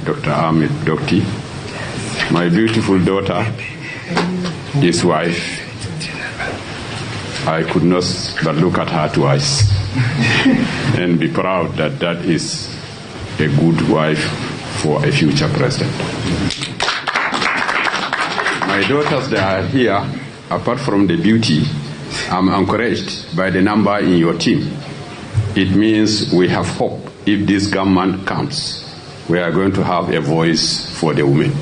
Dr. Ahmed Dokti, my beautiful daughter, his wife. I could not but look at her twice and be proud that that is a good wife for a future president. My daughters that are here, apart from the beauty, I'm encouraged by the number in your team. It means we have hope. If this government comes, we are going to have a voice for the women.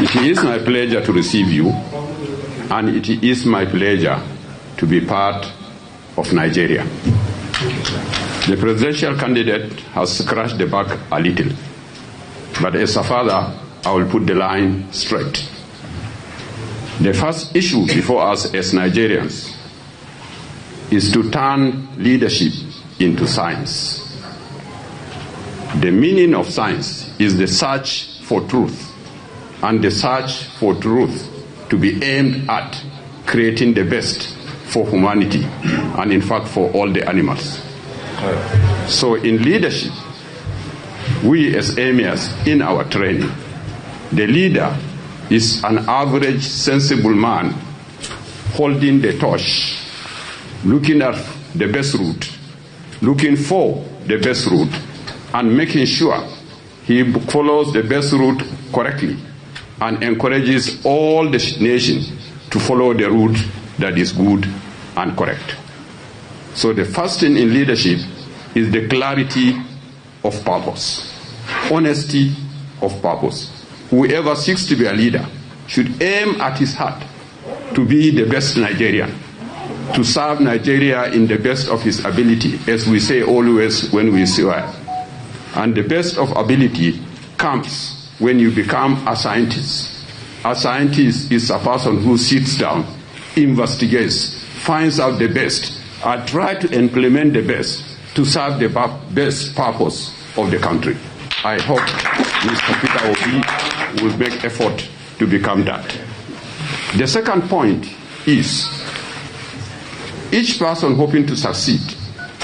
It is my pleasure to receive you, and it is my pleasure to be part of Nigeria. The presidential candidate has scratched the back a little, but as a father, I will put the line straight. The first issue before us as Nigerians is to turn leadership into science. The meaning of science is the search for truth, and the search for truth to be aimed at creating the best for humanity and in fact for all the animals. So in leadership, we as emirs in our training, the leader is an average sensible man holding the torch, looking at the best route, looking for the best route, and making sure he follows the best route correctly and encourages all the nation to follow the route that is good and correct. So the first thing in leadership is the clarity of purpose, honesty of purpose. Whoever seeks to be a leader should aim at his heart to be the best Nigerian, to serve Nigeria in the best of his ability, as we say always when we swear. And the best of ability comes when you become a scientist. A scientist is a person who sits down, investigates, finds out the best, and tries to implement the best to serve the best purpose of the country. I hope Mr. Peter Obi will make effort to become that. The second point is, each person hoping to succeed,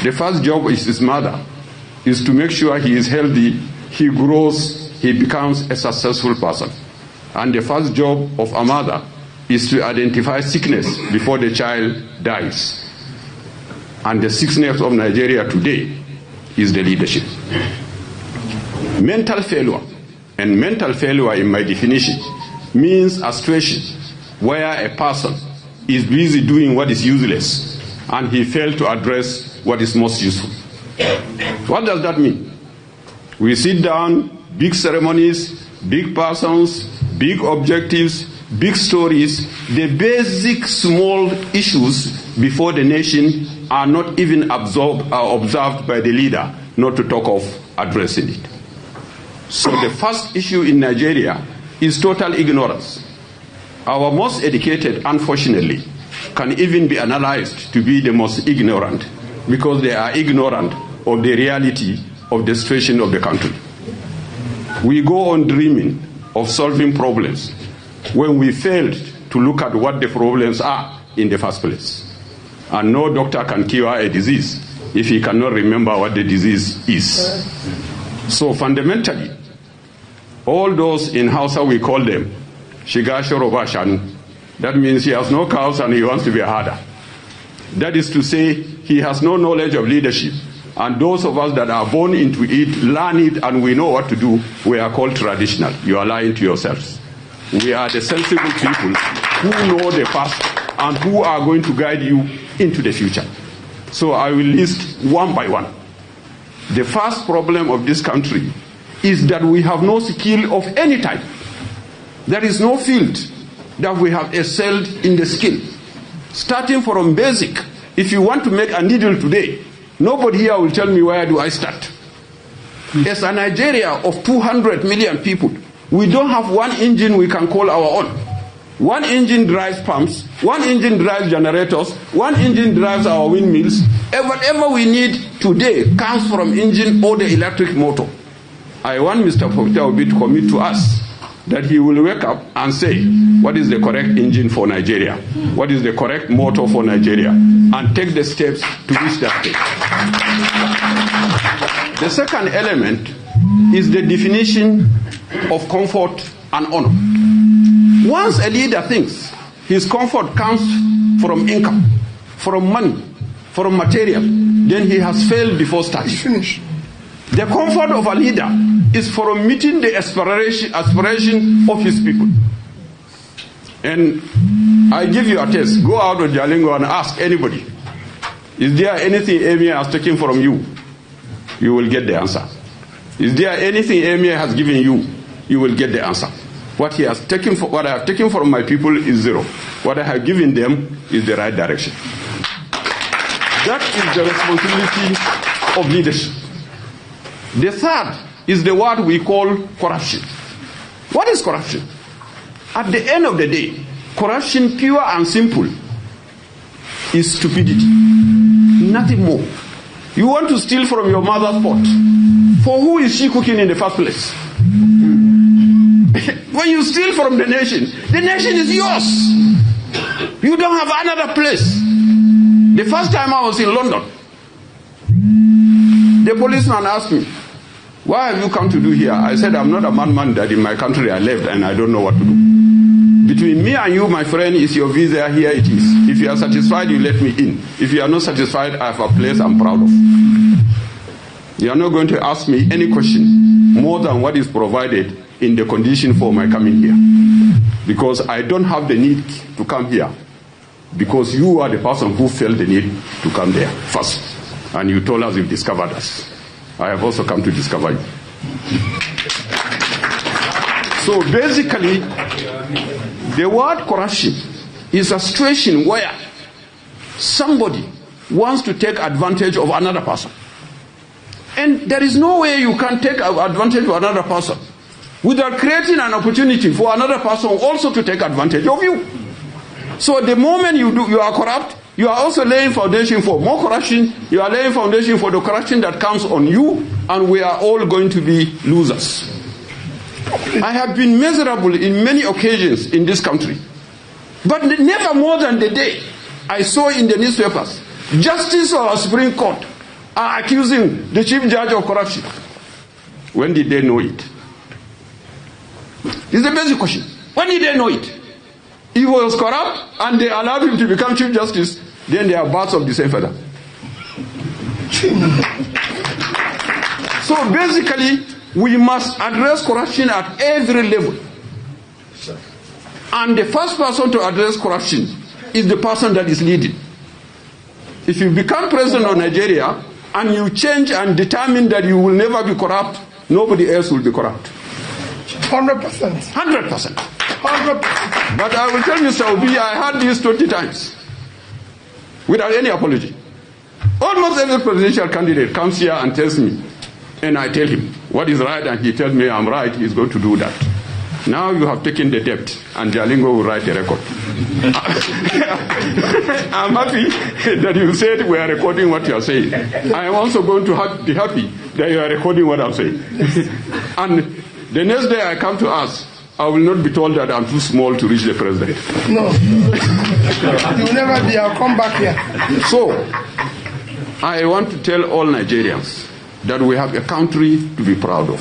the first job is his mother, is to make sure he is healthy, he grows, he becomes a successful person. And the first job of a mother is to identify sickness before the child dies. And the sickness of Nigeria today is the leadership. Mental failure, and mental failure in my definition, means a situation where a person is busy doing what is useless and he failed to address what is most useful. What does that mean? We sit down, big ceremonies, big persons, big objectives, big stories, the basic small issues before the nation are not even observed by the leader, not to talk of addressing it. So the first issue in Nigeria is total ignorance. Our most educated, unfortunately, can even be analyzed to be the most ignorant because they are ignorant of the reality of the situation of the country. We go on dreaming of solving problems when we failed to look at what the problems are in the first place. And no doctor can cure a disease if he cannot remember what the disease is. So fundamentally, all those in Hausa, we call them Shiga Shorobashan. That means he has no cows and he wants to be a herder. That is to say, he has no knowledge of leadership. And those of us that are born into it, learn it, and we know what to do, we are called traditional. You are lying to yourselves. We are the sensible people who know the past and who are going to guide you into the future. So I will list one by one. The first problem of this country is that we have no skill of any type. There is no field that we have excelled in the skill. Starting from basic, if you want to make a needle today, nobody here will tell me where do I start. As a Nigeria of 200 million people, we don't have one engine we can call our own. One engine drives pumps, one engine drives generators, one engine drives our windmills. Whatever we need today comes from engine or the electric motor. I want Mr. Peter Obi to commit to us that he will wake up and say, what is the correct engine for Nigeria? What is the correct motor for Nigeria? And take the steps to reach that stage. The second element is the definition of comfort and honor. Once a leader thinks his comfort comes from income, from money, from material, then he has failed before starting. Finish. The comfort of a leader is from meeting the aspiration of his people. And I give you a test. Go out of Jalingo and ask anybody, is there anything Emir has taken from you? You will get the answer. Is there anything Emir has given you? You will get the answer. What I have taken from my people is zero. What I have given them is the right direction. That is the responsibility of leadership. The third is the word we call corruption. What is corruption? At the end of the day, corruption, pure and simple, is stupidity. Nothing more. You want to steal from your mother's pot. For who is she cooking in the first place? When you steal from the nation is yours. You don't have another place. The first time I was in London, the policeman asked me, "Why have you come to do here?" I said, "I'm not a madman that in my country I left and I don't know what to do. Between me and you, my friend, is your visa. Here it is. If you are satisfied, you let me in. If you are not satisfied, I have a place I'm proud of. You are not going to ask me any question more than what is provided in the condition for my coming here. Because I don't have the need to come here. Because you are the person who felt the need to come there first. And you told us you've discovered us. I have also come to discover you." So basically, the word corruption is a situation where somebody wants to take advantage of another person. And there is no way you can take advantage of another person without creating an opportunity for another person also to take advantage of you. So the moment you are corrupt, you are also laying foundation for more corruption. You are laying foundation for the corruption that comes on you, and we are all going to be losers. I have been miserable in many occasions in this country, but never more than the day I saw in the newspapers, Justice of our Supreme Court are accusing the Chief Judge of corruption. When did they know it? It's the basic question. When did they know it? He was corrupt and they allowed him to become Chief Justice, then they are birds of the same feather. So basically, we must address corruption at every level. And the first person to address corruption is the person that is leading. If you become president of Nigeria and you change and determine that you will never be corrupt, nobody else will be corrupt. 100%. 100%. 100%. But I will tell Mr. Obi, I had this 20 times without any apology. Almost every presidential candidate comes here and tells me, and I tell him what is right, and he tells me I'm right, he's going to do that. Now you have taken the debt, and Jalingo will write a record. I'm happy that you said we are recording what you are saying. I am also going to be happy that you are recording what I'm saying. And the next day I come to ask, I will not be told that I'm too small to reach the president. No. You will never be. I'll come back here. So, I want to tell all Nigerians that we have a country to be proud of.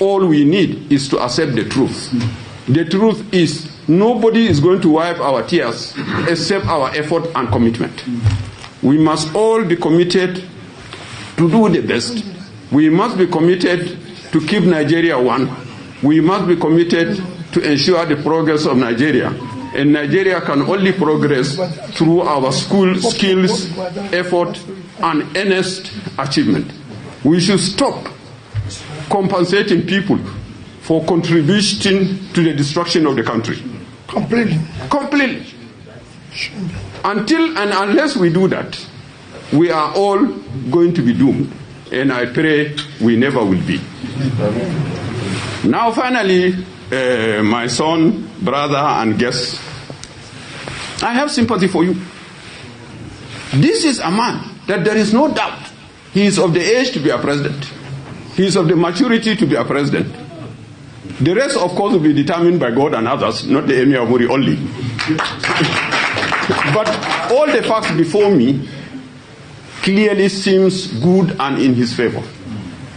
All we need is to accept the truth. The truth is nobody is going to wipe our tears except our effort and commitment. We must all be committed to do the best. We must be committed to keep Nigeria one. We must be committed to ensure the progress of Nigeria. And Nigeria can only progress through our skills, effort, and earnest achievement. We should stop compensating people for contributing to the destruction of the country. Completely. Completely. Until and unless we do that, we are all going to be doomed. And I pray we never will be. Now finally, my son, brother, and guest, I have sympathy for you. This is a man that there is no doubt he is of the age to be a president. He is of the maturity to be a president. The rest, of course, will be determined by God and others, not the Emir of Muri only. But all the facts before me clearly seems good and in his favor.